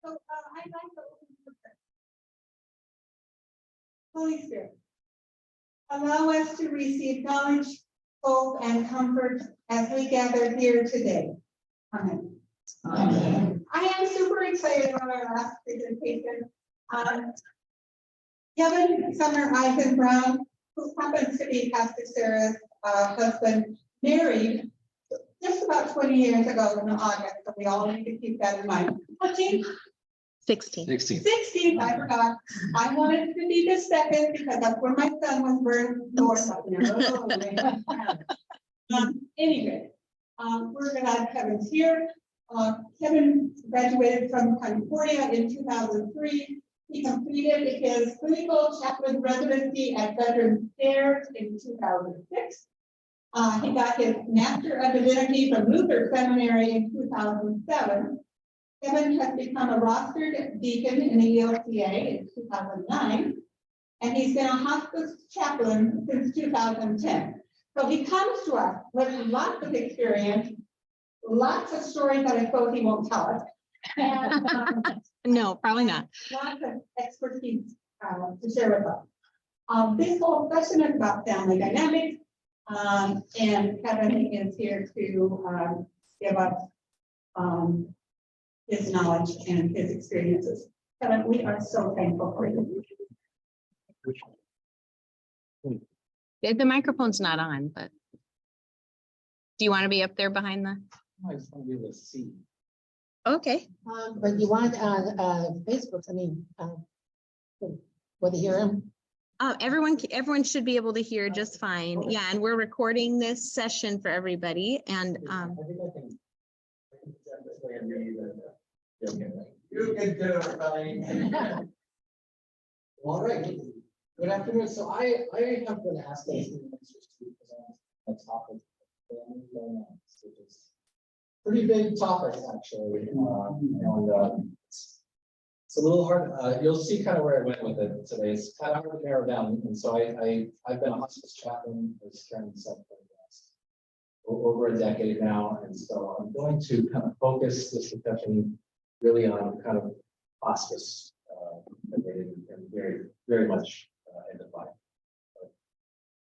So I'd like to open for prayer. Holy Spirit, allow us to receive knowledge, hope, and comfort as we gather here today. Amen. Amen. I am super excited about our last presentation. Kevin Sumner-Eisenbraun, who happens to be Pastor Sarah's husband, married just about 20 years ago in August, so we all need to keep that in mind. 16. 16, I forgot. I wanted to be the second because that's where my son was born north of there. Anyway, we're glad Kevin's here. Kevin graduated from Concordia in 2003. He completed his clinical chaplain residency at Veterans Affairs in 2006. He got his Master of Divinity from Luther Seminary in 2007. Kevin has become a rostered deacon in the ELCA in 2009, and he's been a hospice chaplain since 2010. So he comes to us with lots of experience, lots of stories that I suppose he won't tell us, and No, probably not. lots of expertise to share with us. This whole session is about family dynamics, and Kevin is here to give us his knowledge and his experiences. Kevin, we are so thankful for you. The microphone's not on, but do you want to be up there behind the? I just want to be able to see. Okay. But you want on Facebook, I mean, what to hear him? Everyone should be able to hear just fine. Yeah, and we're recording this session for everybody. And I think I can present this way and read it. You can do it, buddy. All right. Good afternoon. So I have been asked as the ministers to present a topic of family dynamics, which is a pretty big topic actually. It's a little hard. You'll see kind of where I went with it today. It's kind of hard to narrow down. And so I've been a hospice chaplain, as Karen said, for over a decade now. And so I'm going to kind of focus this discussion really on kind of hospice related and very, very much identified.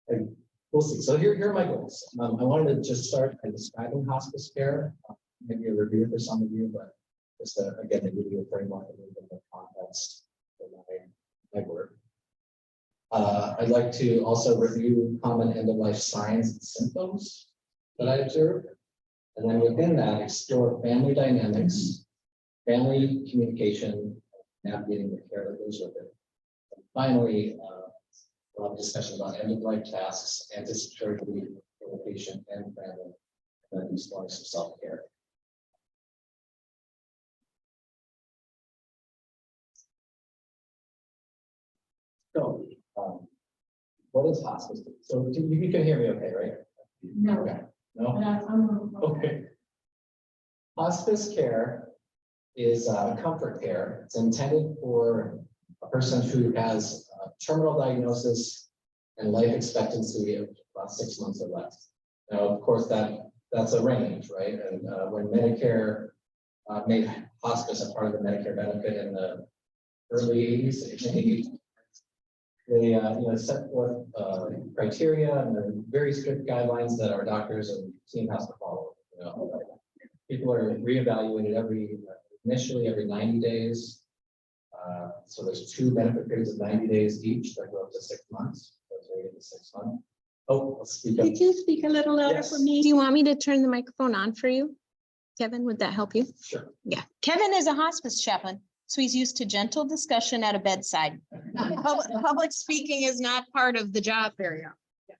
And we'll see. So here are my goals. I wanted to just start by describing hospice care, maybe a review for some of you, but just again, to give you a framework, a little bit of context for my work. I'd like to also review common end-of-life signs and symptoms that I observe. And then within that, explore family dynamics, family communication, navigating the care that goes with it. And finally, we'll have a discussion about end-of-life tasks, anticipatory relief for the patient and family, and then exploring some self-care. So, what is hospice? So you can hear me okay, right? No. Okay. No? Okay. Hospice care is comfort care. It's intended for a person who has a terminal diagnosis and life expectancy of about 6 months or less. Now, of course, that's a range, right? And when Medicare made hospice a part of the Medicare benefit in the early 80s, they set forth criteria and there are very strict guidelines that our doctors and team has to follow. People are reevaluated initially every 90 days. So there's 2 benefit periods of 90 days each that go up to 6 months. That's right into 6 months. Oh, let's speak up. Could you speak a little louder Yes. for me? Do you want me to turn the microphone on for you? Kevin, would that help you? Sure. Yeah. Kevin is a hospice chaplain, so he's used to gentle discussion at a bedside. Public speaking is not part of the job very often.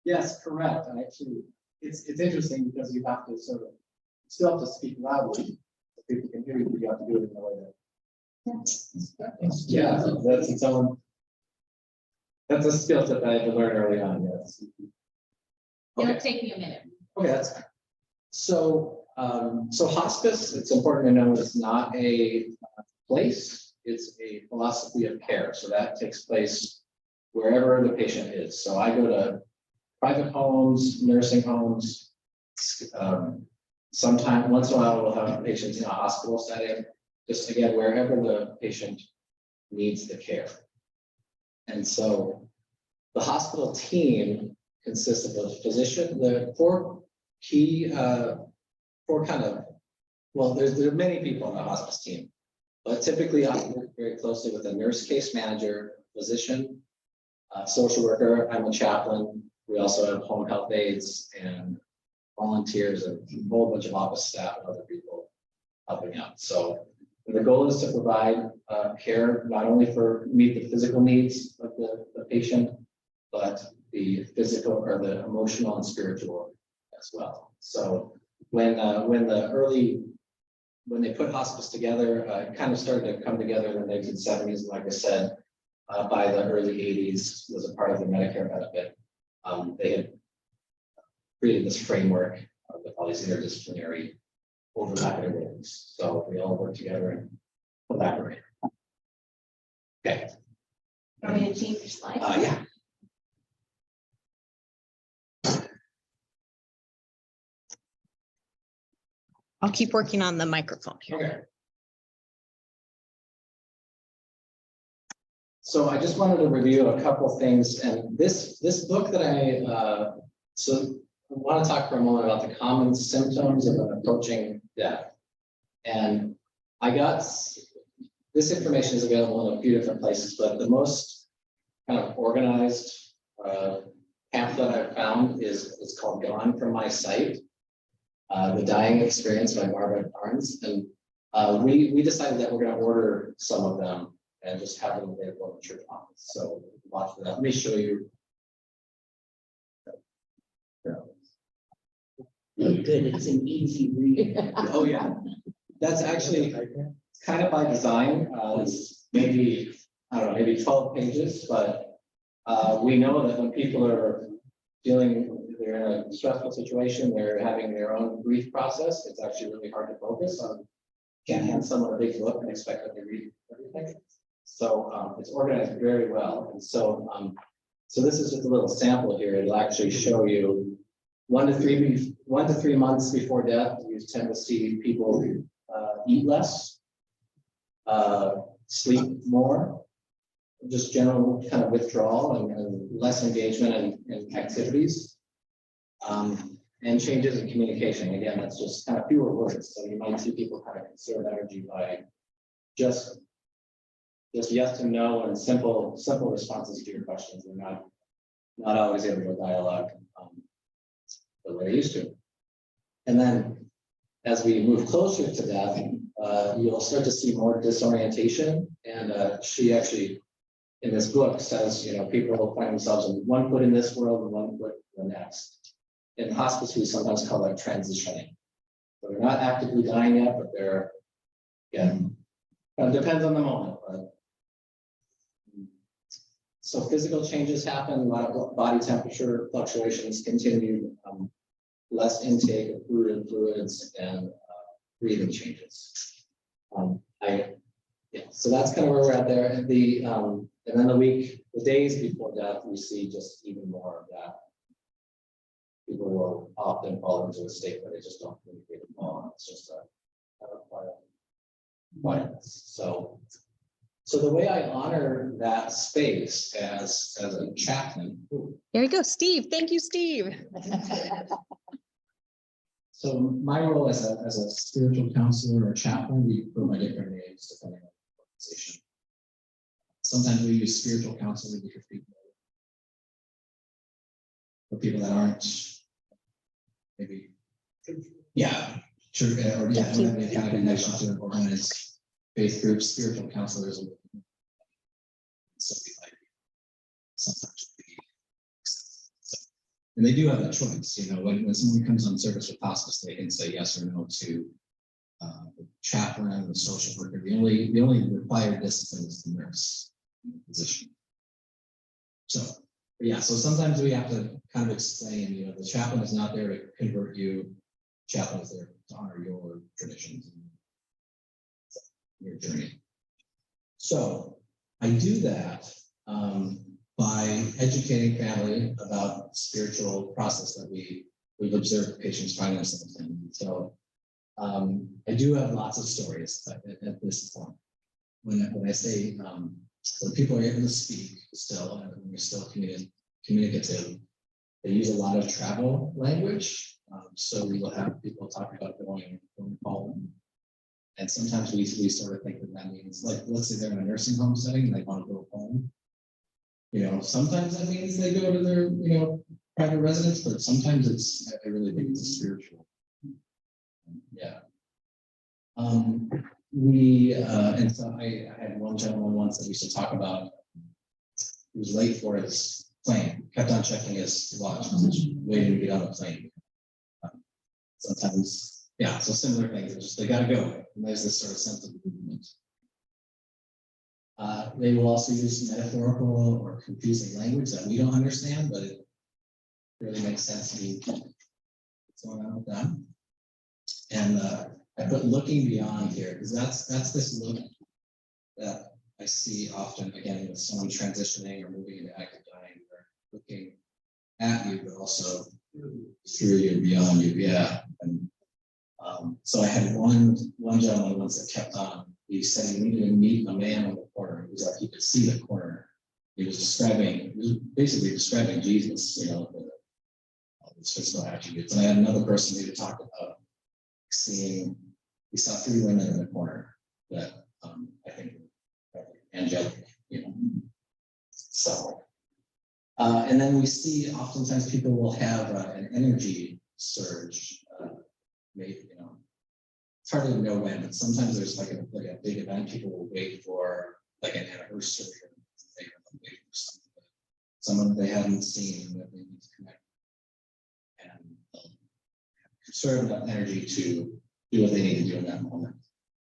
Yes, correct. And actually, it's interesting because you have to sort of still have to speak loudly so people can hear you. You have to do it in a way that. Yeah, that's its own. That's a skill set that I had to learn early on. Yes. It'll take me a minute. Okay, that's fine. So, so hospice, it's important to know it's not a place, it's a philosophy of care. So that takes place wherever the patient is. So I go to private homes, nursing homes, Sometime, once in a while, we'll have patients in a hospital setting, just again, wherever the patient needs the care. And so the hospital team consists of a physician, the four key, four kind of, well, there are many people on the hospice team, but typically I work very closely with a nurse case manager, physician, social worker. I'm a chaplain. We also have home health aides and volunteers and a whole bunch of office staff and other people helping out. So the goal is to provide care not only for meet the physical needs of the patient, but the physical or the emotional and spiritual as well. So when they put hospice together, it kind of started to come together in the 1970s. And like I said, by the early 80s was a part of the Medicare benefit. They had created this framework with all these interdisciplinary overlapping roles. So we all work together and collaborate. Okay. Want me to change your slide? Yeah. I'll keep working on the microphone here. Okay. So I just wanted to review a couple things, and this book that I want to talk for a moment about the common symptoms of an approaching death. And I got this information is available in a few different places, but the most kind of organized pamphlet I've found is called "Gone from My Sight: The Dying Experience" by Margaret Barnes, and we decided that we're going to order some of them and just have them available in the church office. So watch for that. Let me show you. Good, it's an easy read. Oh yeah, that's actually kind of by design. It's maybe, I don't know, maybe 12 pages, but we know that when people are they're in a stressful situation, they're having their own grief process, it's actually really hard to focus on. Can't hand someone a big book and expect them to read everything. So it's organized very well. And so so this is just a little sample here. It'll actually show you 1 to 3 months before death, you tend to see people eat less, sleep more, just general kind of withdrawal and less engagement in activities, and changes in communication. Again, that's just kind of fewer words. So you might see people kind of conserve energy by just yes and no and simple responses to your questions. They're not always able to dialogue the way they used to. And then as we move closer to death, you'll start to see more disorientation. And she actually, in this book, says, people will find themselves in one foot in this world and one foot in the next. In hospice, we sometimes call that transitioning. So they're not actively dying yet, but they're, again, it depends on the moment. But so physical changes happen, a lot of body temperature fluctuations continue, less intake of food and fluids, and breathing changes. So that's kind of where we're at there. And then the days before death, we see just even more of that. People will often fall into a state where they just don't communicate at all. It's just a quietness. So the way I honor that space as a chaplain. There you go, Steve. Thank you, Steve. So my role as a spiritual counselor or chaplain, we go by different names depending on the organization. Sometimes we use spiritual counseling because people that aren't maybe, yeah, sure, or yeah, don't have any kind of connection to organized faith groups. Spiritual counselors will something like sometimes. And they do have that choice, when someone comes on service with hospice, they can say yes or no to the chaplain, the social worker. The only required discipline is the nurse, the physician. So sometimes we have to kind of explain, the chaplain is not there to convert you. Chaplain is there to honor your traditions and your journey. So I do that by educating family about the spiritual process that we we've observed patients find themselves in. So I do have lots of stories at this point. When I say when people are able to speak still, and when we're still communicative, they use a lot of travel language. So we will have people talk about going home. And sometimes we sort of think that means, like, let's say they're in a nursing home setting and they want to go home. Sometimes that means they go to their, private residence, but sometimes I really think it's a spiritual. Yeah. And so I had one gentleman once that we used to talk about. He was late for his plane, kept on checking his watch, waiting to get on the plane. Sometimes, yeah, so similar things, it's just they gotta go. And there's this sort of sense of movement. They will also use metaphorical or confusing language that we don't understand, but it really makes sense to me what's going on with them. And I put looking beyond here because that's this look that I see often again with someone transitioning or moving into active dying, or looking at you, but also through you, beyond you. Yeah. And so I had one gentleman once that kept on. He said he needed to meet a man on the corner. It was like he could see the corner. He was basically describing Jesus, his physical attributes. And I had another person who talked about he saw 3 women in the corner that I think were angelic, So, and then we see oftentimes people will have an energy surge. Maybe, it's hard to know when, but sometimes there's like a big event. People will wait for like an anniversary, or they wait for someone they haven't seen that they need to connect, and conserve enough energy to do what they need to do in that moment,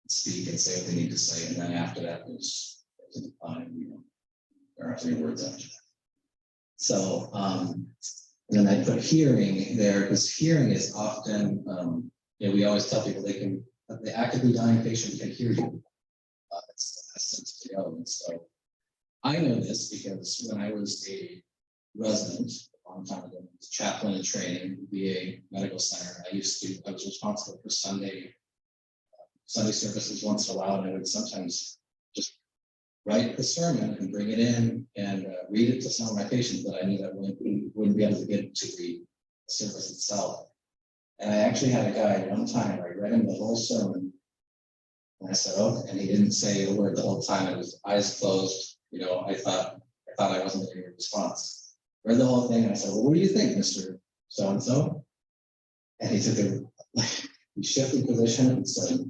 speak and say what they need to say, and then after that, there's a decline. There are 3 words after that. So, and then I put hearing there because hearing is often, we always tell people the actively dying patient can hear you. It's the best sense to go. And so I know this because when I was a resident a long time ago, chaplain in training, VA medical center, I was responsible for Sunday services once in a while, and I would sometimes just write the sermon and bring it in and read it to some of my patients that I knew that wouldn't be able to get to the service itself. And I actually had a guy one time, I read him the whole sermon, and I said, "Oh," and he didn't say a word the whole time. It was eyes closed. I thought I wasn't getting a response. Read the whole thing, and I said, "Well, what do you think, Mr. So-and-so?" And he he shifted position and said,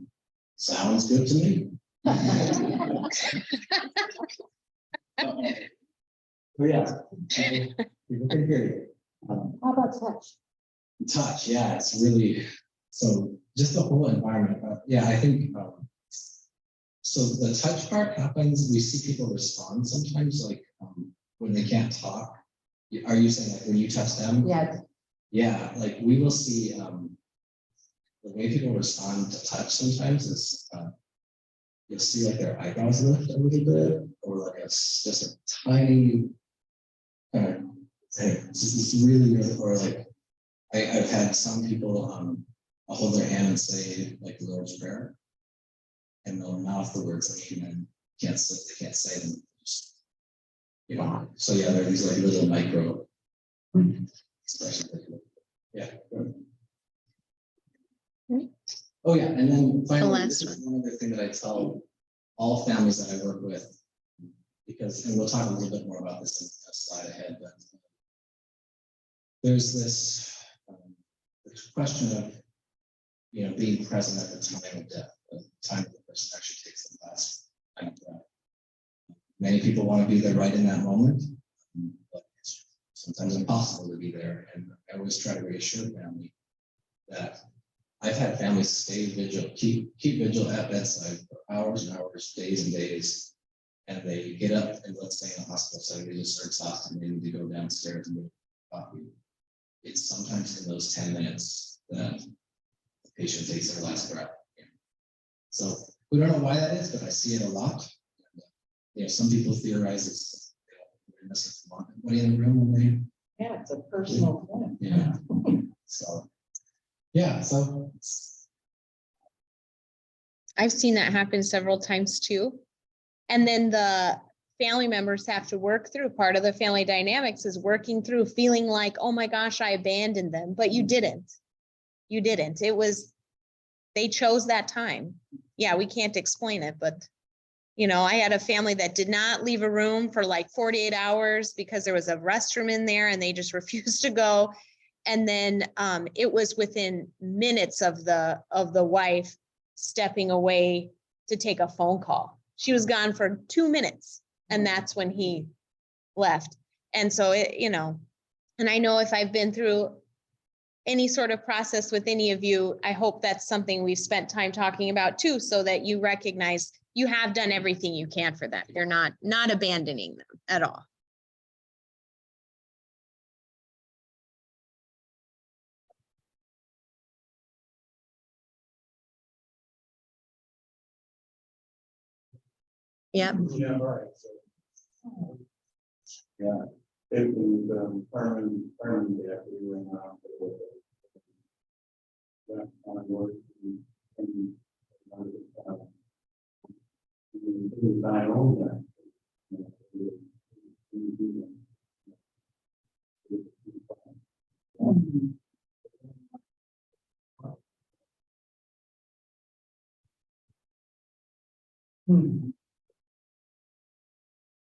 "Sounds good to me." Yeah, people can hear you. How about touch? Touch, yeah, it's really, so just the whole environment. I think, so the touch part happens, we see people respond sometimes, like when they can't talk. Are you saying like when you touch them? Yeah. Yeah, like we will see the way people respond to touch sometimes is you'll see like their eyebrows lift a little bit, or like it's just a tiny kind of thing. It's really, or like I've had some people I'll hold their hand and say like the Lord's Prayer, and they'll mouth the words like amen. They can't say them. Just, so yeah, there are these like little micro expressions. Yeah. Oh yeah, and then finally, this is one other thing that I tell all families that I work with, because, and we'll talk a little bit more about this in a slide ahead, but there's this question of, being present at the time of death, the time that the person actually takes the last kind of breath. Many people want to be there right in that moment, but it's sometimes impossible to be there. And I always try to reassure family that I've had families stay vigil, keep vigil at bedside for hours and hours, days and days, and they get up and let's say in a hospital setting, they just are exhausted and they need to go downstairs and get coffee. It's sometimes in those 10 minutes that the patient takes their last breath. So we don't know why that is, but I see it a lot. Some people theorize it's everybody in the room when they. Yeah, it's a personal thing. Yeah. So, yeah, so. I've seen that happen several times too. And then the family members have to work through, part of the family dynamics is working through feeling like, oh my gosh, I abandoned them, but you didn't. You didn't. It was, they chose that time. Yeah, we can't explain it, but you know, I had a family that did not leave a room for like 48 hours because there was a restroom in there and they just refused to go. And then it was within minutes of the wife stepping away to take a phone call. She was gone for 2 minutes and that's when he left. And so it, you know, and I know if I've been through any sort of process with any of you, I hope that's something we've spent time talking about too, so that you recognize you have done everything you can for them. You're not abandoning them at all. Yep. Yeah, right. So, yeah, it was, Carmen, that we went out with that kind of work and I own that.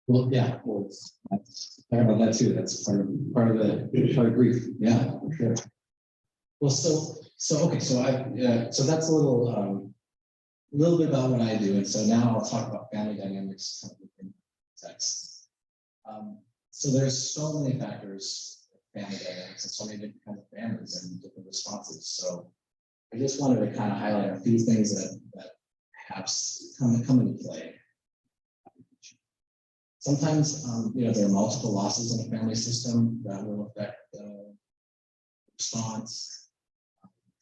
Well, yeah, well, that's, I about that too, that's part of grief, yeah, for sure. Well, okay, so that's a little bit about what I do, and so now I'll talk about family dynamics in context. So there's so many factors, family dynamics, and so many different kinds of families and different responses. So I just wanted to kind of highlight a few things that perhaps come into play. Sometimes, you know, there are multiple losses in a family system that will affect the response.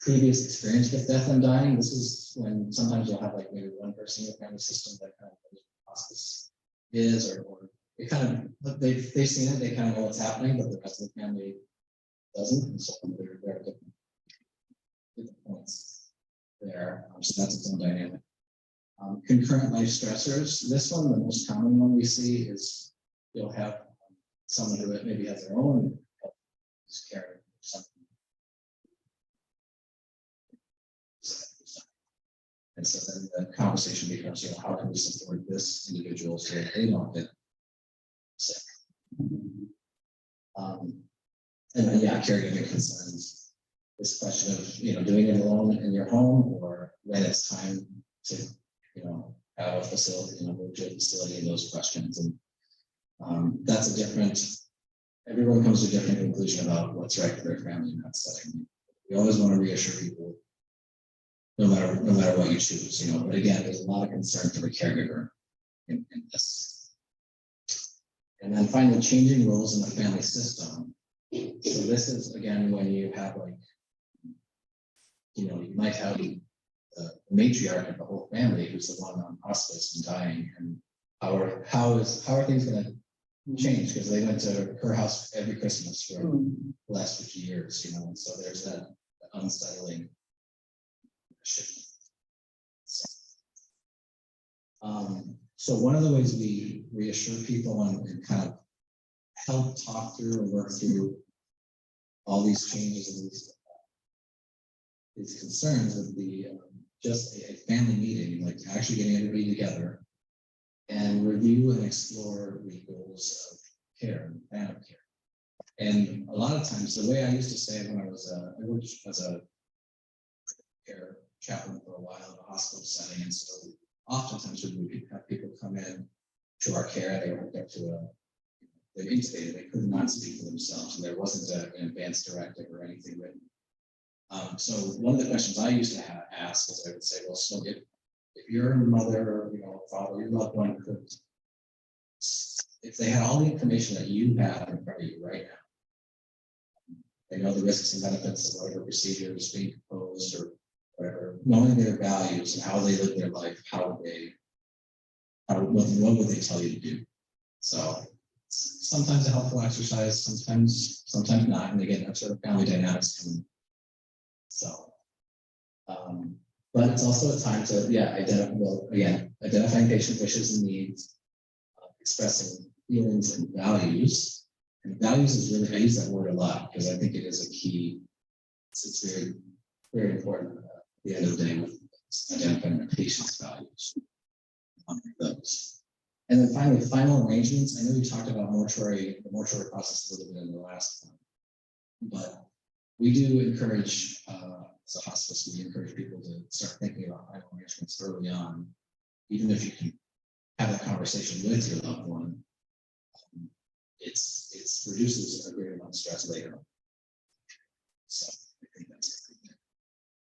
Previous experience with death and dying. This is when sometimes you'll have like maybe one person in the family system that kind of knows what hospice is, or it kind of, they've seen it, they kind of know what's happening, but the rest of the family doesn't. And so there are different points there. So that's its own dynamic. Concurrent life stressors. This one, the most common one we see is you'll have someone who maybe has their own care something. And so then the conversation becomes, you know, how can we support this individual so that they don't get sick? And then, yeah, caregiving concerns. This question of, you know, doing it alone in your home, or when it's time to, you know, have a facility, you know, move to a facility, and those questions. And that's a different, everyone comes to a different conclusion about what's right for their family in that setting. We always want to reassure people, no matter what you choose, you know, but again, there's a lot of concern for the caregiver in this. And then finally, changing roles in the family system. So this is, again, when you have like, you know, you might have the matriarch of the whole family who's the one on hospice and dying, and how are things going to change, because they went to her house every Christmas for the last 50 years, you know, and so there's that unsettling shift. So one of the ways we reassure people and kind of help talk through and work through all these changes and these concerns would be just a family meeting, like actually getting everybody together and review and explore the goals of care and plan of care. And a lot of times, the way I used to say it when I worked as a care chaplain for a while in a hospital setting, and so oftentimes we would have people come in to our care, they would get to they're intubated, they could not speak for themselves, and there wasn't an advance directive or anything written. So one of the questions I used to ask is I would say, well, so if your mother or, you know, father, your loved one could, if they had all the information that you have in front of you right now, they know the risks and benefits of whatever procedure is being proposed or whatever, knowing their values and how they live their life, what would they tell you to do? So sometimes a helpful exercise, sometimes not. And again, that sort of family dynamics So, but it's also a time to, identifying patient wishes and needs, expressing feelings and values. And values is really, I use that word a lot because I think it is a key. It's very, very important at the end of the day with identifying the patient's values. Those. And then finally, final arrangements. I know you talked about the mortuary process a little bit in the last one, but we do encourage, as a hospice, we encourage people to start thinking about final arrangements early on, even if you can have that conversation with your loved one. It's reduces a great amount of stress later on. So I think that's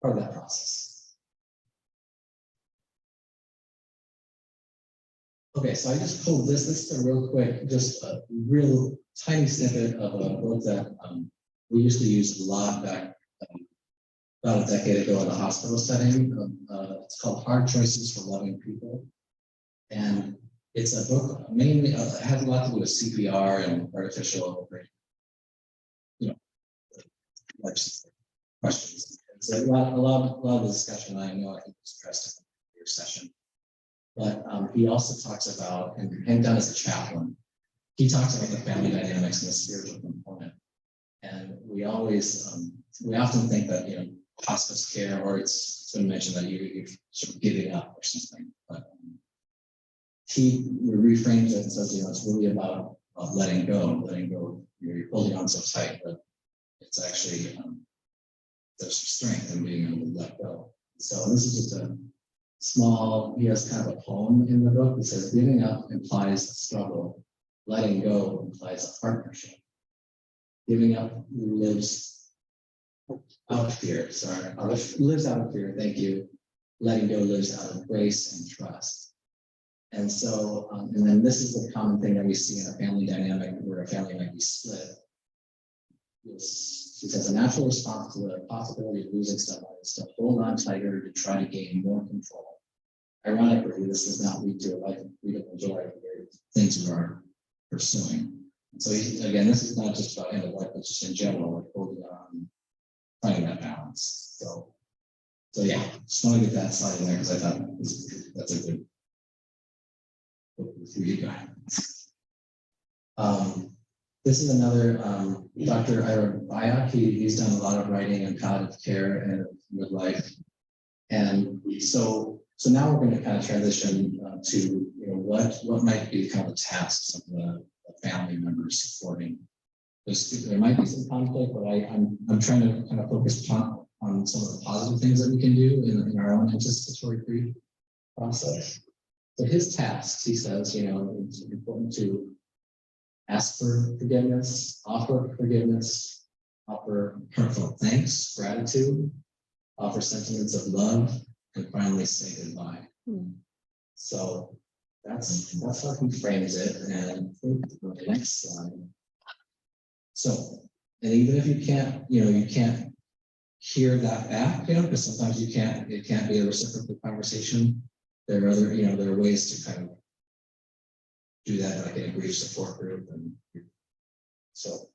part of that process. Okay, so I just pulled this. This is a real quick, just a real tiny snippet of a book that we used to use a lot back about a decade ago in a hospital setting. It's called Hard Choices for Loving People. And it's a book mainly, it has a lot to do with CPR and artificial, life questions. It's a lot of the discussion I know I think was addressed in your session. But he also talks about, and done as a chaplain, he talks about the family dynamics and the spiritual component. And we often think that, hospice care, or it's been mentioned that you're sort of giving up or something. But he reframes it and says, it's really about letting go. You're holding on so tight, but it's actually there's strength in being able to let go. So this is just a small, he has kind of a poem in the book that says, giving up implies a struggle, letting go implies a partnership. Giving up lives out of fear, lives out of fear, thank you. Letting go lives out of grace and trust. And so, and then this is the common thing that we see in a family dynamic where a family might be split. She says a natural response to the possibility of losing someone is to hold on tighter to try to gain more control. Ironically, this does not lead to a life of freedom and joy, the things we are pursuing. And so again, this is not just about end of life, but just in general, like holding on, finding that balance. So yeah, just want to get that slide in there because I thought that's a good book for you guys. This is another Dr. Ira Baya. He's done a lot of writing on palliative care and midlife. And so now we're going to kind of transition to what might be kind of the tasks of the family members supporting. There might be some conflict, but I'm trying to kind of focus on some of the positive things that we can do in our own anticipatory grief process. So his tasks, he says, it's important to ask for forgiveness, offer heartfelt thanks, gratitude, offer sentiments of love, and finally say goodbye. So that's how he frames it. And I think the next slide. So, and even if you can't, you can't hear that back, because sometimes it can't be a reciprocal conversation. There are other, there are ways to kind of do that, like in a grief support group. And so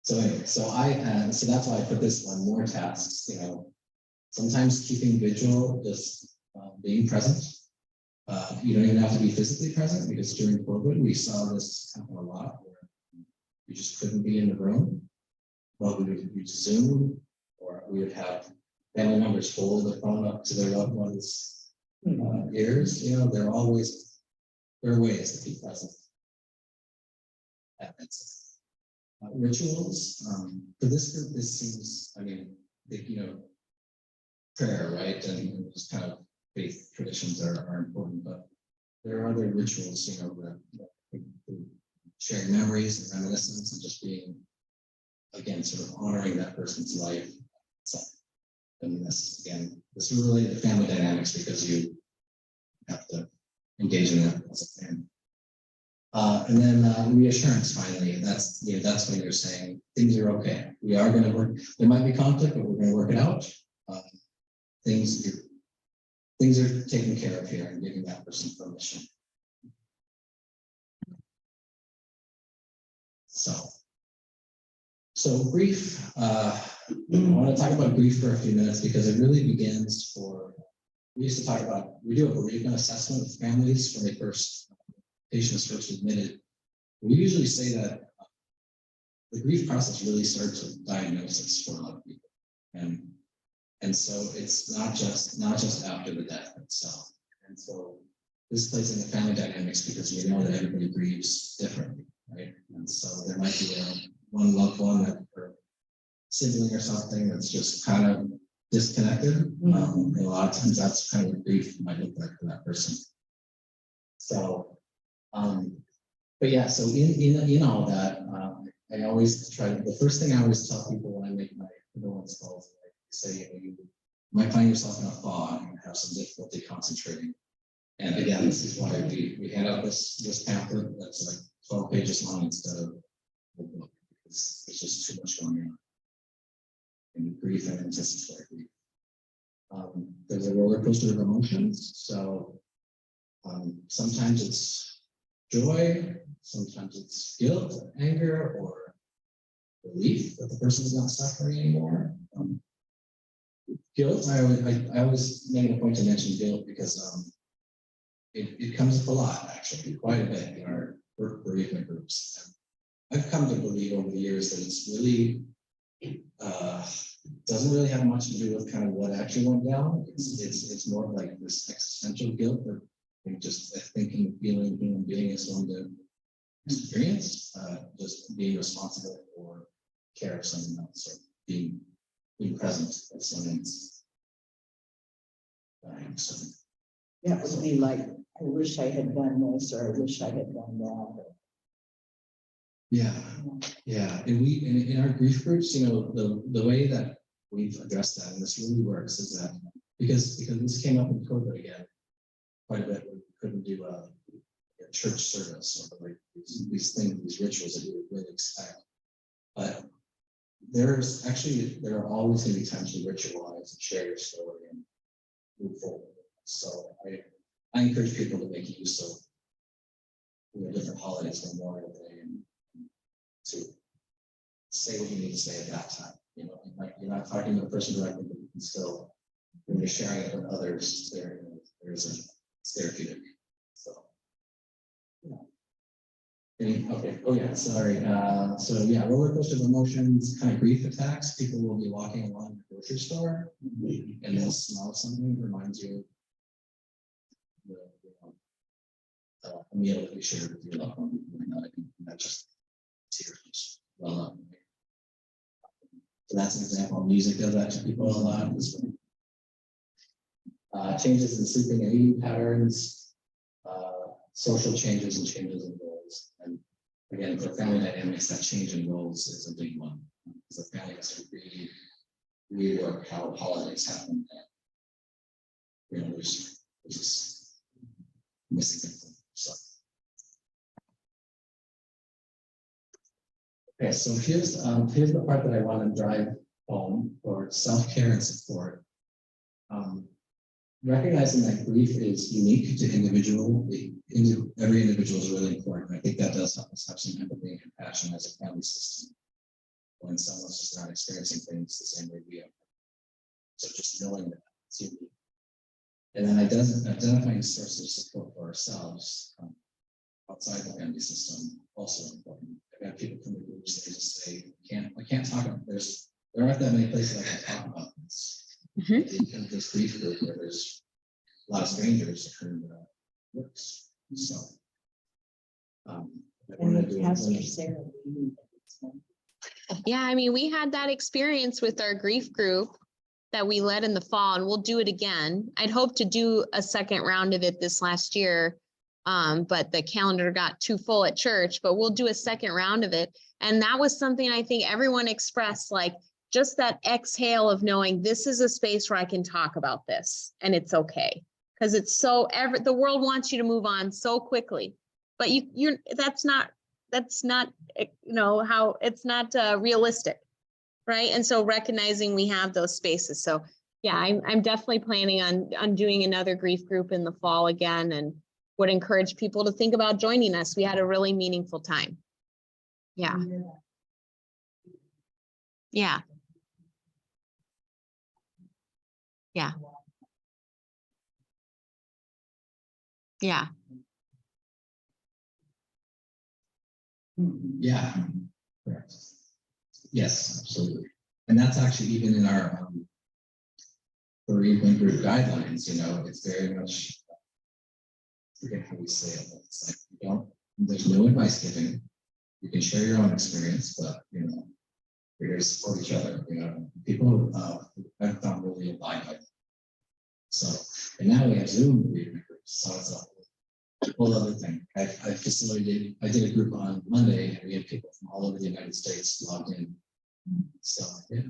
anyway, so that's why I put this on more tasks, sometimes keeping vigil, just being present. You don't even have to be physically present, because during COVID, we saw this happen a lot where you just couldn't be in the room. Well, we would use Zoom, or we would have family members hold the phone up to their loved ones' ears. There are ways to be present. Rituals for this group. This seems, prayer, right, and just kind of faith traditions are important, but there are other rituals, sharing memories and reminiscence and just being, again, sort of honoring that person's life. So, this is related to family dynamics because you have to engage in that as a family. And then reassurance, finally, and that's when you're saying things are okay. We are going to work. There might be conflict, but we're going to work it out. Things are taken care of here, and giving that person permission. So So grief, I want to talk about grief for a few minutes because it really begins we used to talk about, we do a bereavement assessment with families when patient is first admitted. We usually say that the grief process really starts with diagnosis for a lot of people. And so it's not just after the death itself. And so this plays in the family dynamics because we know that everybody grieves differently, right? And so there might be one loved one that or sibling or something that's just kind of disconnected. And a lot of times that's kind of what grief might look like for that person. So, but yeah, so in all that, I always the first thing I always tell people when I make my condolence calls, I say, you might find yourself in a fog and have some difficulty concentrating. And again, this is why we hand out this pamphlet that's like 12 pages long instead of a book, because there's just too much going on. And grief and anticipatory grief. There's a roller coaster of emotions. So sometimes it's joy, sometimes it's guilt, anger, or relief that the person is not suffering anymore. Guilt, I always make it a point to mention guilt because it comes up a lot, actually, quite a bit in our bereavement groups. And I've come to believe over the years that it's really doesn't really have much to do with kind of what actually went down. It's more like this existential guilt that just a thinking, feeling human being is going to experience, just being responsible for care of someone else or being present at someone's dying. So That would be like, I wish I had done this, or I wish I had done that. yeah, and we in our grief groups, you know, the way that we've addressed that, and this really works, is that because this came up in COVID again quite a bit. We couldn't do a church service or like these things, these rituals that you would really expect. But there are always going to be times to ritualize and share your story and move forward. So I encourage people to make use of different holidays, Memorial Day, and to say what you need to say at that time. You know, you're not talking to the person directly, but you can still, when you're sharing it with others, it's therapeutic. So, okay. Oh yeah, sorry. So yeah, roller coaster of emotions, kind of grief attacks. People will be walking along the grocery store, and they'll smell something that reminds you of a meal that you shared with your loved one. Not just tears. Well, so that's an example. Music does that to people a lot. Changes in sleeping and eating patterns, social changes and changes in roles. And again, for family dynamics, that change in roles is a big one. Because the family has to rework how holidays happen. And, there's just missing things. So. Okay, so here's the part that I want to drive home for self-care and support. Recognizing that grief is unique to every individual is really important. I think that does help us have some empathy and compassion as a family system when someone's just not experiencing things the same way we are. So just knowing that it's unique. And then identifying sources of support for ourselves outside the family system also important. I've had people come to groups, they just say, I can't talk about this. There aren't that many places I can talk about this. In this grief group where there's a lot of strangers who works. So Pastor Sarah, Yeah, I mean, we had that experience with our grief group that we led in the fall, and we'll do it again. I'd hoped to do a second round of it this last year, but the calendar got too full at church, but we'll do a second round of it. And that was something I think everyone expressed, like just that exhale of knowing this is a space where I can talk about this and it's okay. Because it's the world wants you to move on so quickly, but that's not how it's not realistic. Right. And so recognizing we have those spaces. So yeah, I'm definitely planning on doing another grief group in the fall again, and would encourage people to think about joining us. We had a really meaningful time. Yeah. Yeah. Yeah. Yeah. Yeah. Correct. Yes, absolutely. And that's actually even in our bereavement group guidelines, you know, it's very much, I forget how we say it, but it's like, you don't, there's no advice given. You can share your own experience, but, you know, we're here to support each other, you know, people, I've found really abide by. So, and now we have Zoom bereavement groups, so it's a whole other thing. I facilitated, I did a group on Monday, and we had people from all over the United States logged in. So, yeah.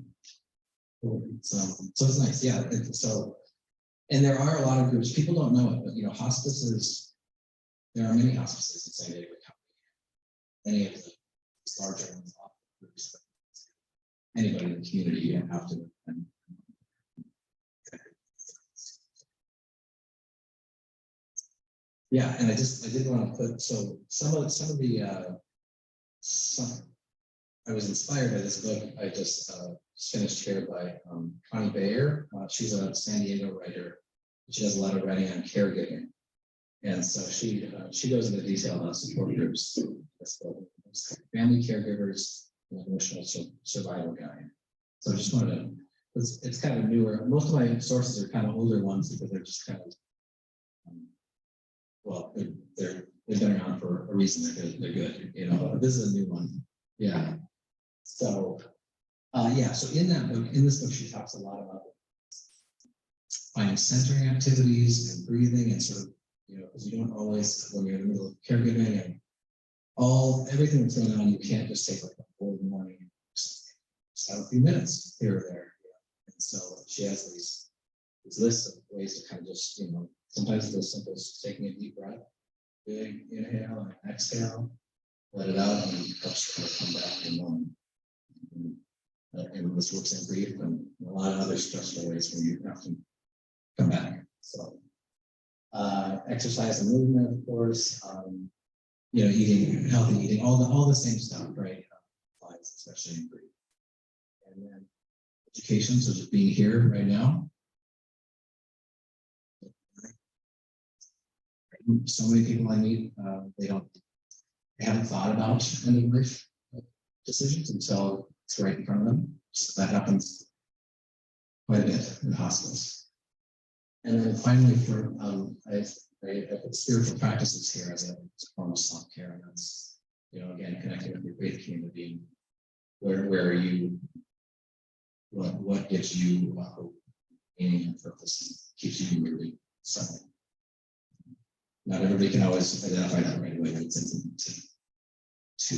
Cool. So it's nice, yeah. So, and there are a lot of groups, people don't know it, but you know, hospices, there are many hospices in San Diego County. Any of the larger ones, groups, anybody in the community, you don't have to. Yeah, and I did want to put, so some of the I was inspired by this book I just finished here by Connie Bayer. She's a San Diego writer. She does a lot of writing on caregiving. And so she goes into detail on support groups. Family caregivers, emotional survival guide. So I just wanted to, it's kind of newer. Most of my sources are kind of older ones because they're just kind of, well, they've been around for a reason. They're good, you know. This is a new one. Yeah. So, yeah. So in this book, she talks a lot about finding centering activities and breathing and sort of, you know, because you don't always, when you're in the middle of caregiving and everything that's going on, you can't just take like a whole morning. Just have a few minutes here or there. And so she has these lists of ways to kind of just, you know, sometimes it's as simple as taking a deep breath, big inhale and exhale, let it out, and helps you come back in one. And this works in grief and a lot of other stressful ways when you have to come back. So exercise and movement, of course, you know, eating, healthy eating, all the same stuff, right? Applies, especially in grief. And then education, so just being here right now. So many people I meet, they haven't thought about end of life decisions until it's right in front of them. So that happens quite a bit in hospice. And then finally, for I put spiritual practices here as a form of self-care, and that's, you know, again, connecting with your faith community, where you, what gives you meaning and purpose, and keeps you moving. So not everybody can always identify that right away, but it's important to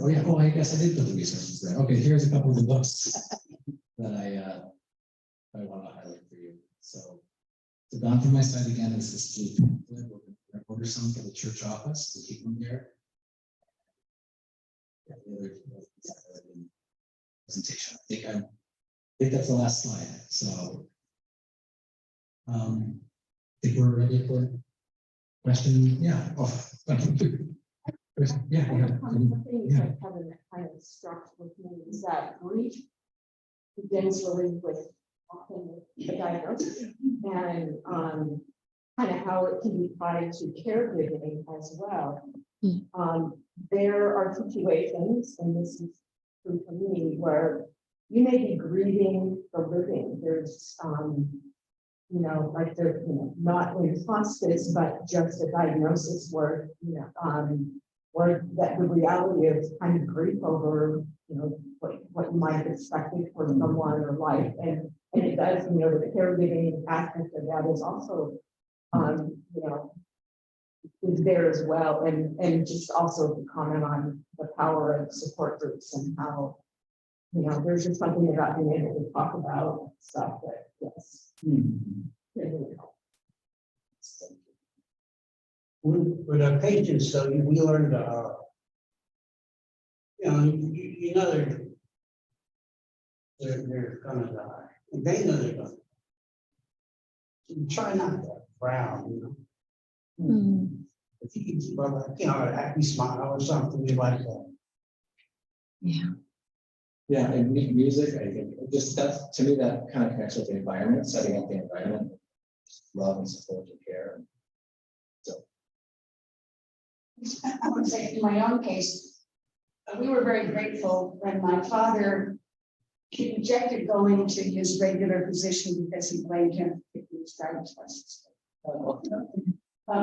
oh yeah, oh, I guess I did put the resources there. Okay, here's a couple of the books that I want to highlight for you. So down from my side again is this blue pamphlet. We're going to order some for the church office to keep them there. Yeah, the other presentation. I think that's the last slide. So I think we're ready for question. Yeah. Oh, yeah. One of the things that Kevin kind of struck with me is that grief begins really with often the diagnosis and kind of how it can be tied to caregiving as well. There are situations, and this is true for me, where you may be grieving the living. There's you know, like they're, you know, not in hospice, but just a diagnosis where, you know, or that the reality of kind of grief over, you know, what you might have expected for someone or life. And it does, you know, the caregiving aspect of that is also, you know, is there as well. And just also to comment on the power of support groups and how, you know, there's just something about being able to talk about stuff that, yes. Really help. With our patients, so we learned, you know, they're gonna die. And they know they're gonna. You try not to frown, you know. If you can keep up, you know, a happy smile or something like that. Yeah. Yeah, and music, I think, just that's, to me, that kind of connects with the environment, setting up the environment, love and support and care. I would say in my own case, we were very grateful when my father, he rejected going to his regular position because he blamed him for taking his driver's license.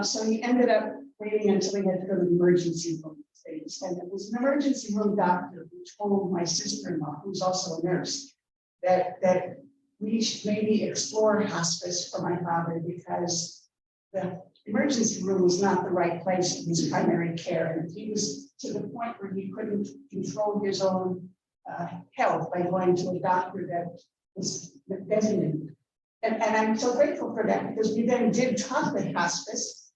So he ended up waiting until he had to go to the emergency room. And it was an emergency room doctor who told my sister-in-law, who's also a nurse, that we should maybe explore hospice for my father because the emergency room was not the right place for his primary care. And he was to the point where he couldn't control his own health by going to a doctor that was designated. And I'm so grateful for that because we then did talk with hospice.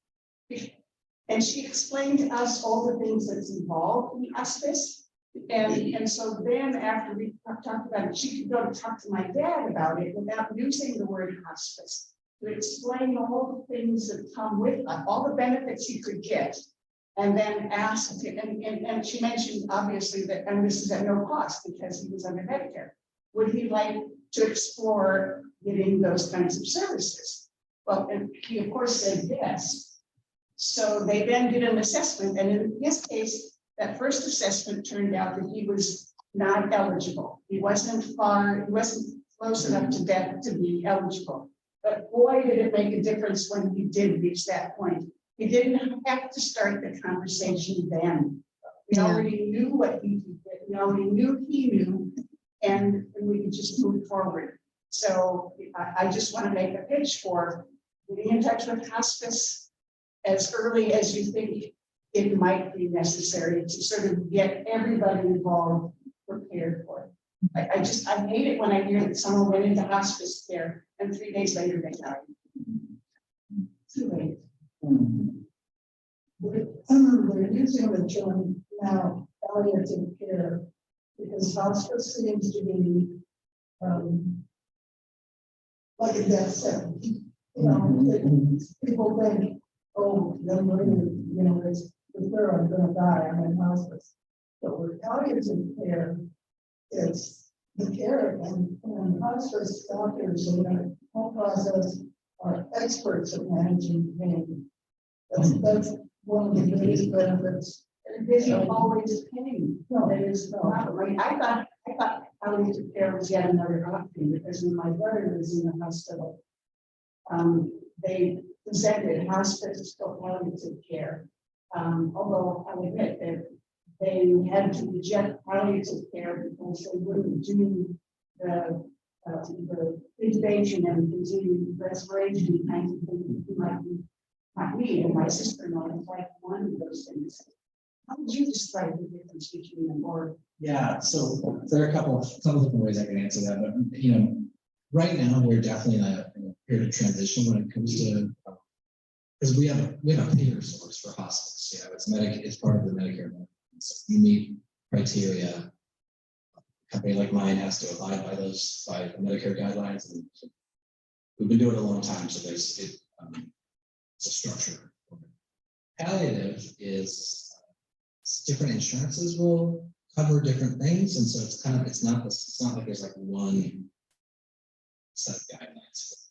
And she explained to us all the things that's involved in hospice. And so then after we talked about it, she could go to talk to my dad about it without using the word hospice, to explain all the things that come with it, all the benefits he could get. And then asked, and she mentioned obviously that, and this is at no cost because he was under Medicare, would he like to explore getting those kinds of services? Well, and he of course said yes. So they then did an assessment, and in his case, that first assessment turned out that he was not eligible. He wasn't close enough to death to be eligible. But boy, did it make a difference when he did reach that point. He didn't have to start the conversation then. We already knew what he did. We already knew he knew, and we could just move forward. So I just want to make a pitch for getting in touch with hospice as early as you think it might be necessary to sort of get everybody involved, prepared for it. I hate it when I hear that someone went into hospice care and 3 days later they died. Too late. They're using the term now palliative care because hospice seems to be like a death sentence. You know, people think, oh, then we're it's clear I'm going to die. I'm in hospice. But with palliative care, it's the care and hospice doctors in the whole process are experts at managing pain. That's one of the biggest benefits. This is always pain. No, That is not right. I thought palliative care was yet another option because when my brother was in the hospital, they presented hospice for palliative care. Although I admit that they had to reject palliative care because they wouldn't do the intubation and continued respiration kinds of things that you might need. And my sister-in-law was like one of those things. How would you describe the difference between them? Or Yeah, so there are a couple different ways I can answer that, but right now we're definitely in a period of transition when it comes to because we have a payer source for hospice. It's part of the Medicare. So you meet criteria. A company like mine has to abide by the Medicare guidelines, and we've been doing it a long time. So it's a structure. Palliative is different insurances will cover different things, and so it's not like there's like one set of guidelines.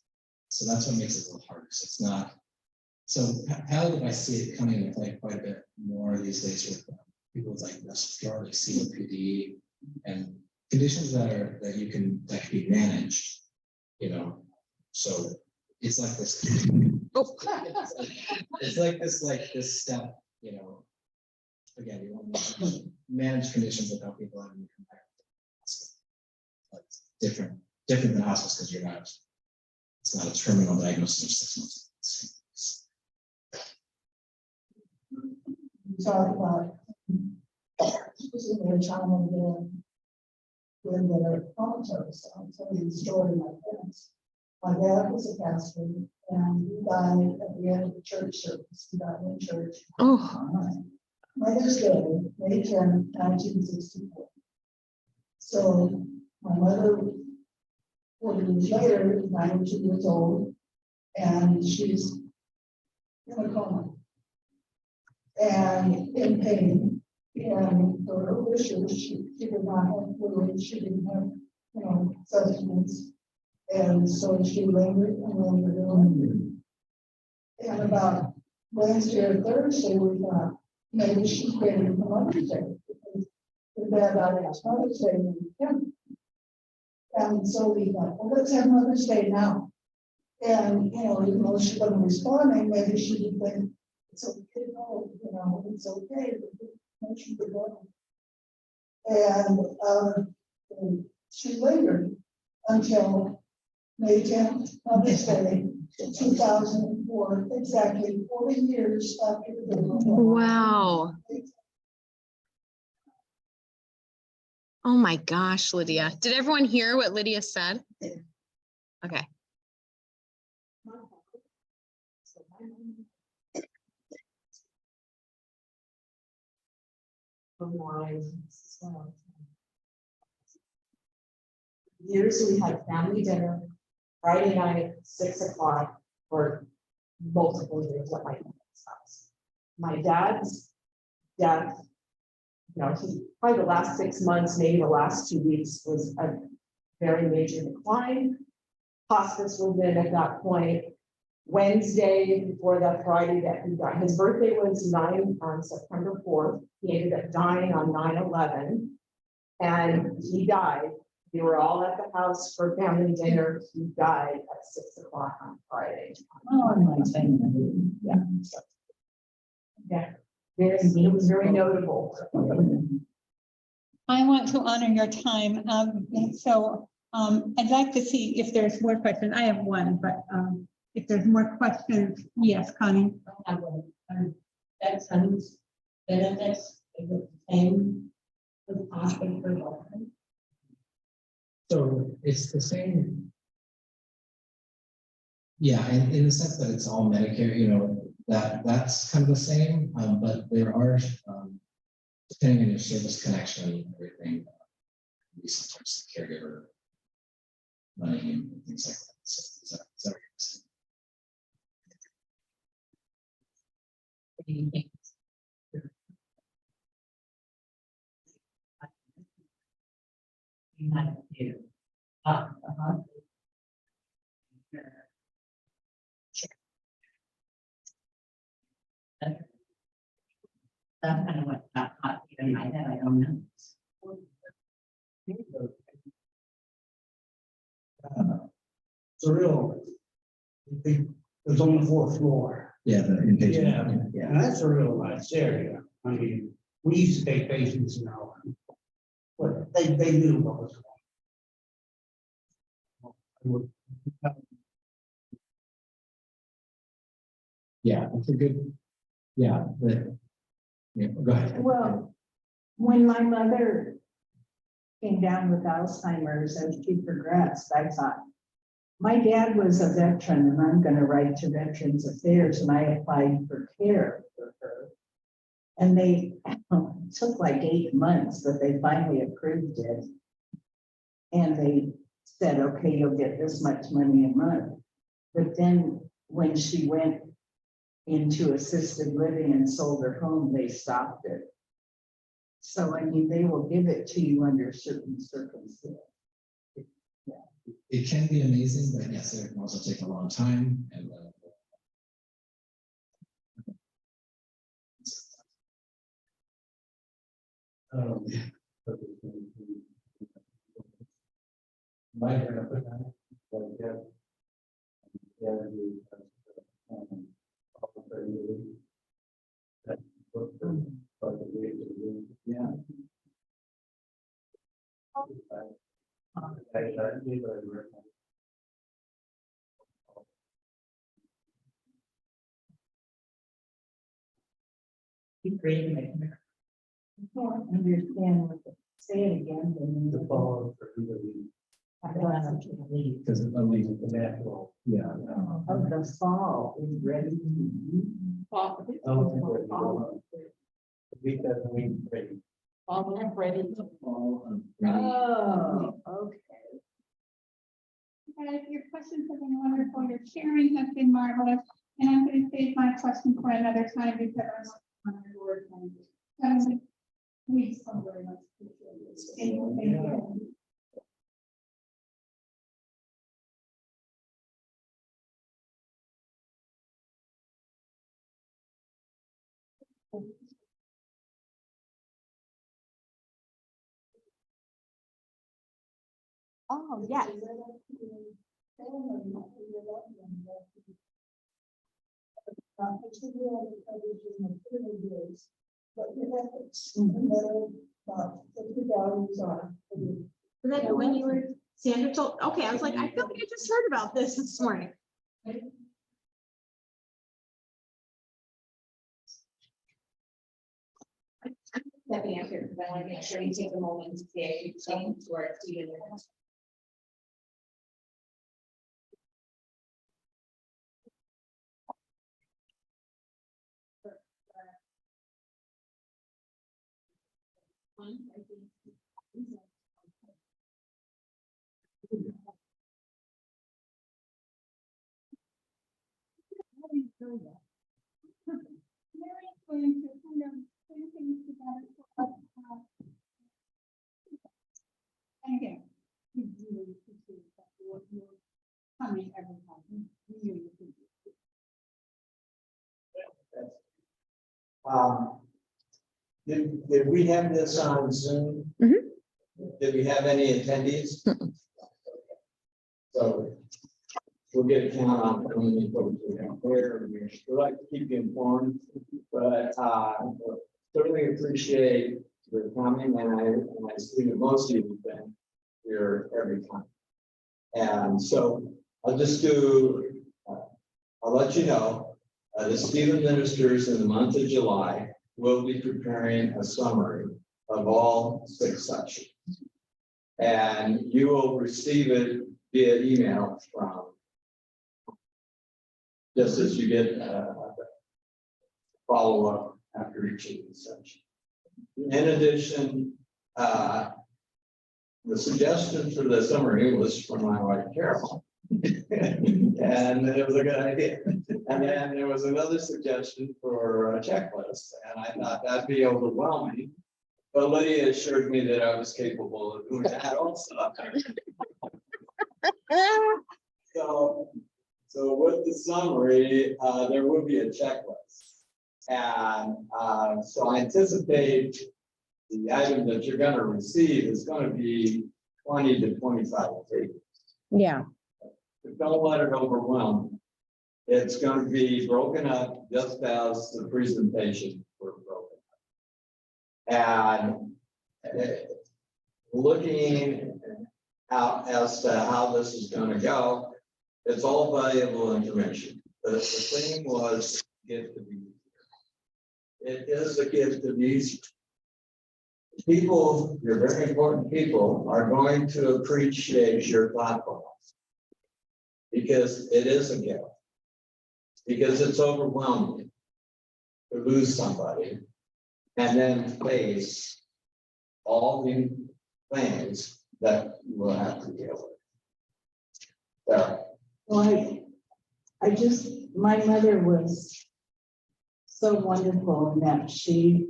So that's what makes it a little harder. So it's not. So palliative, I see it coming into play quite a bit more these days with people with like respiratory COPD and conditions that can be managed. So it's like this. It's like this step. Again, you want to manage conditions without people having to come back to the hospital. That's different than hospice because it's not a terminal diagnosis of 6 months. We talk about using their time when they're comatose. I'm telling you the story of my parents. My dad was a pastor and he died at the end of the church service. He died in church. Oh. Mother's Day, May 10, 1964. So my mother, 40 years later, is 92 years old, and she's in a coma and in pain. And for her wishes, she did not have fluid, she didn't have, sustenance. And so she lingered and lingered and lingered. And about Wednesday or Thursday, we thought maybe she's ready for Mother's Day. Because the dad died on Mother's Day in December. And so we thought, well, let's have Mother's Day now. And, even though she wasn't responding, maybe she would think, it's okay, no, it's okay. But she would go. And she lingered until May 10th, Mother's Day, 2004, exactly 40 years after the day. Wow. Oh my gosh, Lydia. Did everyone hear what Lydia said? Okay. Years we had family dinner, Friday night, 6 o'clock, for multiple years at my parents' house. My dad's death, he probably the last 6 months, maybe the last 2 weeks, was a very major decline. Hospice was in at that point. Wednesday before that Friday that he died, his birthday was on September 4th. He ended up dying on 9/11, and he died. We were all at the house for family dinner. He died at 6 o'clock on Friday. Oh, my goodness. Yeah. Yeah. It was very notable. I want to honor your time. I'd like to see if there's more questions. I have one, but if there's more questions, yes, Connie. That son's benefits, is it the same for the hospital for both? So it's the same. Yeah, in the sense that it's all Medicare, that's kind of the same, but there are, depending on your service connection and everything, sometimes the caregiver money and things like that. So, is that what you're saying? That's kind of what got caught in my head, I don't know. It's a real, it was on the 4th floor. Yeah, the inpatient. Yeah, and that's a real nice area. I mean, we used to take patients, but they knew what was going on. Yeah, it's a good, go ahead. Well, when my mother came down with Alzheimer's as she progressed, I thought, my dad was a veteran and I'm going to write to Veterans Affairs, and I applied for care for her. And they took like 8 months, but they finally approved it. And they said, okay, you'll get this much money a month. But then when she went into assisted living and sold her home, they stopped it. So, I mean, they will give it to you under certain circumstances. It can be amazing, but yes, it can also take a long time. And Keep reading it. I can't understand what the, say it again. The fall for everybody. because of the natural, Of the fall is ready. Week that we ready. Ready. Oh, okay. Guys, your questions have been wonderful. Your sharing has been marvelous. And I'm going to save my question for another time because I'm on the board. We so very much appreciate this. Thank you. Oh, yes. But your ethics, no matter what your values are. Was that when you were, Sandra told, okay, I was like, I feel like I just heard about this morning. Let me answer, because I want to make sure you take a moment to see if you change or see it. Mary's going to kind of bring things together for us. And again, we really appreciate that you're coming every time. We really appreciate it. Did we have this on Zoom? Mhm. Did we have any attendees? So we'll get a count on how many folks we have there. We'd like to keep you informed, but certainly appreciate your coming, and I see that most of you have been here every time. And so I'll just do, I'll let you know, the student ministers in the month of July will be preparing a summary of all 6 sections. And you will receive it via email from, just as you get follow-up after each of these sections. In addition, the suggestion for the summary was from my wife Carol. And it was a good idea. And then there was another suggestion for a checklist, and I thought that'd be overwhelming. But Lydia assured me that I was capable of doing that also. So with the summary, there will be a checklist. And so I anticipate the item that you're going to receive is going to be 20 to 25 pages. Yeah. But don't let it overwhelm. It's going to be broken up just as the presentation were broken up. And looking out as to how this is going to go, it's all valuable information. But the theme was gift of ease. It is a gift of ease. People, your very important people, are going to appreciate your thoughtfulness because it is a gift. Because it's overwhelming to lose somebody and then face all the things that you will have to deal with. So, Well, I just, my mother was so wonderful in that she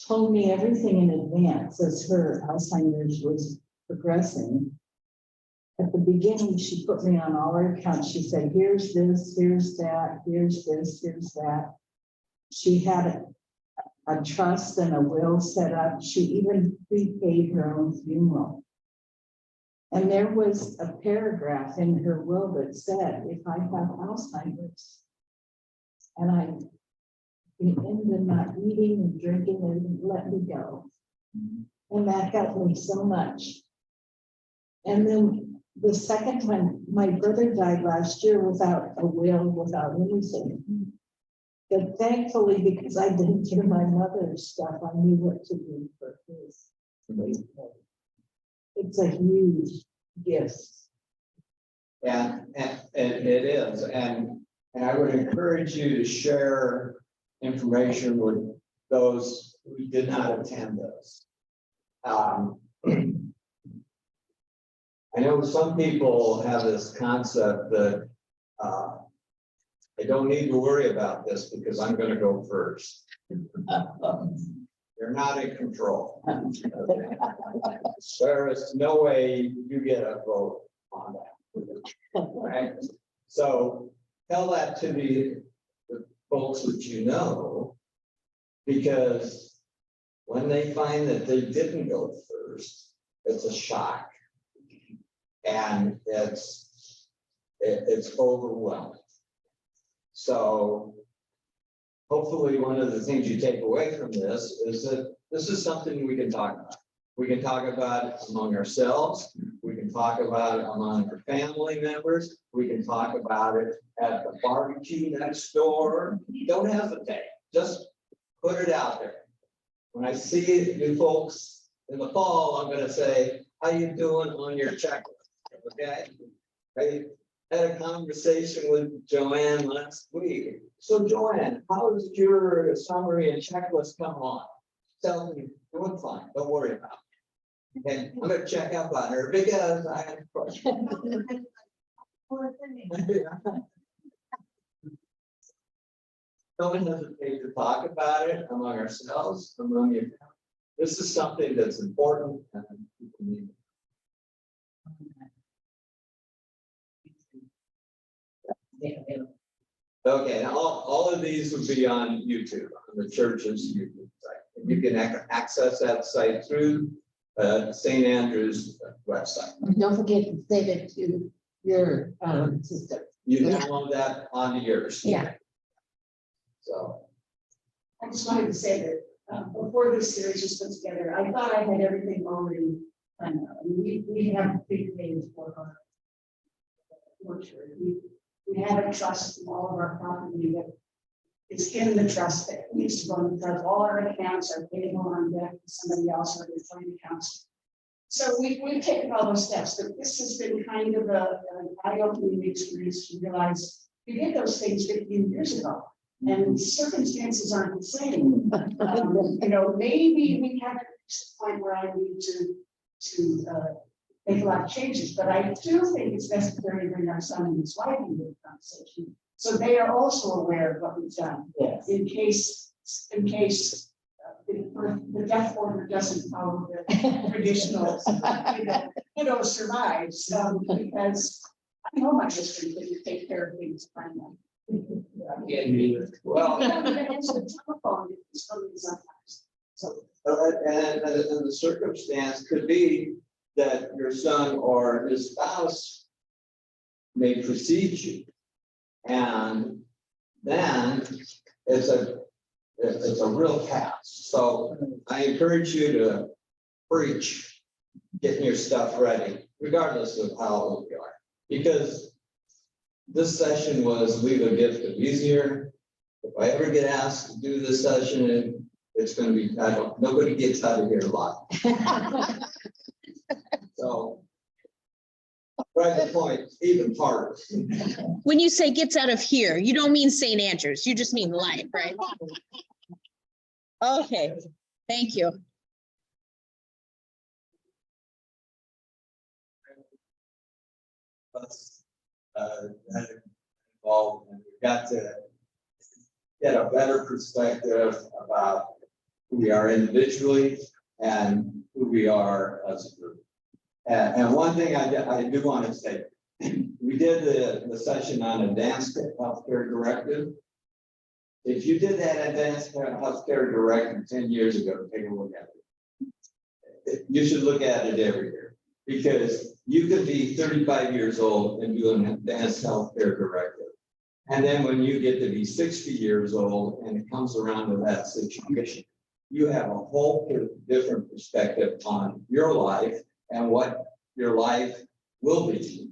told me everything in advance as her Alzheimer's was progressing. At the beginning, she put me on all her accounts. She said, here's this, here's that, here's this, here's that. She had a trust and a will set up. She even prepaid her own funeral. And there was a paragraph in her will that said, if I have Alzheimer's and I end up not eating and drinking, and let me go. And that helped me so much. And then the second time, my brother died last year without a will, without anything. But thankfully, because I didn't give my mother's stuff, I knew what to do for his. It's a huge gift. and it is, and I would encourage you to share information with those who did not attend those. I know some people have this concept that I don't need to worry about this because I'm going to go first. You're not in control. There is no way you get a vote on that. Right? So tell that to the folks that you know, because when they find that they didn't go first, it's a shock. And it's overwhelming. So hopefully one of the things you take away from this is that this is something we can talk about. We can talk about it among ourselves. We can talk about it among our family members. We can talk about it at the barbecue next door. Don't hesitate. Just put it out there. When I see you folks in the fall, I'm going to say, how you doing on your checklist? Okay. I had a conversation with Joanne last week. So Joanne, how does your summary and checklist come on? Tell me, doing fine. Don't worry about it. Okay, I'm going to check up on her because I have a question. Don't hesitate to talk about it among ourselves, among your. This is something that's important and people need. Okay, all of these would be on YouTube, on the church's YouTube site. And you can access that site through St. Andrew's website. And don't forget to save it to your system. You download that onto yours. Yeah. So. I just wanted to say that before this series was put together, I thought I had everything already planned out. I mean, we have big things for our mortuary. We have a trust in all of our property that is in the trust that needs to go in the trust. All our accounts are payable on debt to somebody else or their joint accounts. So we've taken all those steps, but this has been kind of an eye-opening experience to realize we did those things 15 years ago. And circumstances aren't the same. You know, maybe we haven't reached the point where I need to make a lot of changes, but I do think it's necessary to bring our son and his wife into the conversation. So they are also aware of what we've done. Yes. In case the death order doesn't follow the traditional, widow survives, because I know my history, but you take care of things finally. Well, So, and the circumstance could be that your son or his spouse may precede you. And then it's a real task. So I encourage you to preach, getting your stuff ready, regardless of how old you are. Because this session was leave a gift of easier. If I ever get asked to do this session, it's going to be, nobody gets out of here alive. So, right the point, even harder. When you say gets out of here, you don't mean St. Andrews, you just mean life, right? Okay, thank you. Involved, and we've got to get a better perspective about who we are individually and who we are as a group. And one thing I do want to say, we did the session on advanced healthcare directive. If you did that advanced healthcare directive 10 years ago, take a look at it. You should look at it every year, because you could be 35 years old and do an advanced healthcare directive. And then when you get to be 60 years old and it comes around to that situation, you have a whole different perspective on your life and what your life will be.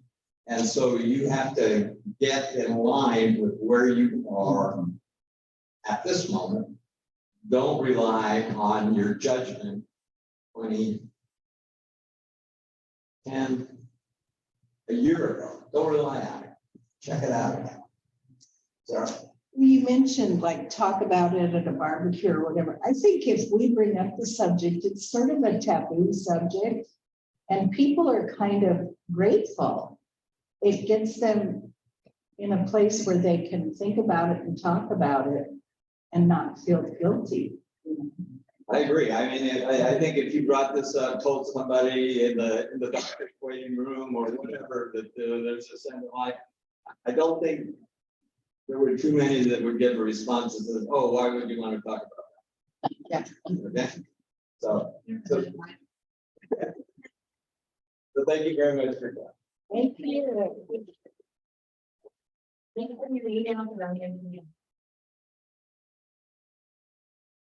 And so you have to get in line with where you are at this moment. Don't rely on your judgment 10 a year ago. Don't rely on it. Check it out. Sarah? You mentioned like talk about it at a barbecue or whatever. I think if we bring up the subject, it's sort of a taboo subject and people are kind of grateful. It gets them in a place where they can think about it and talk about it and not feel guilty. I agree. I mean, I think if you brought this up, told somebody in the doctor's waiting room or whatever, that there's a sense of like, I don't think there were too many that would give a response that says, oh, why would you want to talk about that? Yeah. Okay. So thank you very much for that. Thank you. Thank you for your email, but I'm gonna-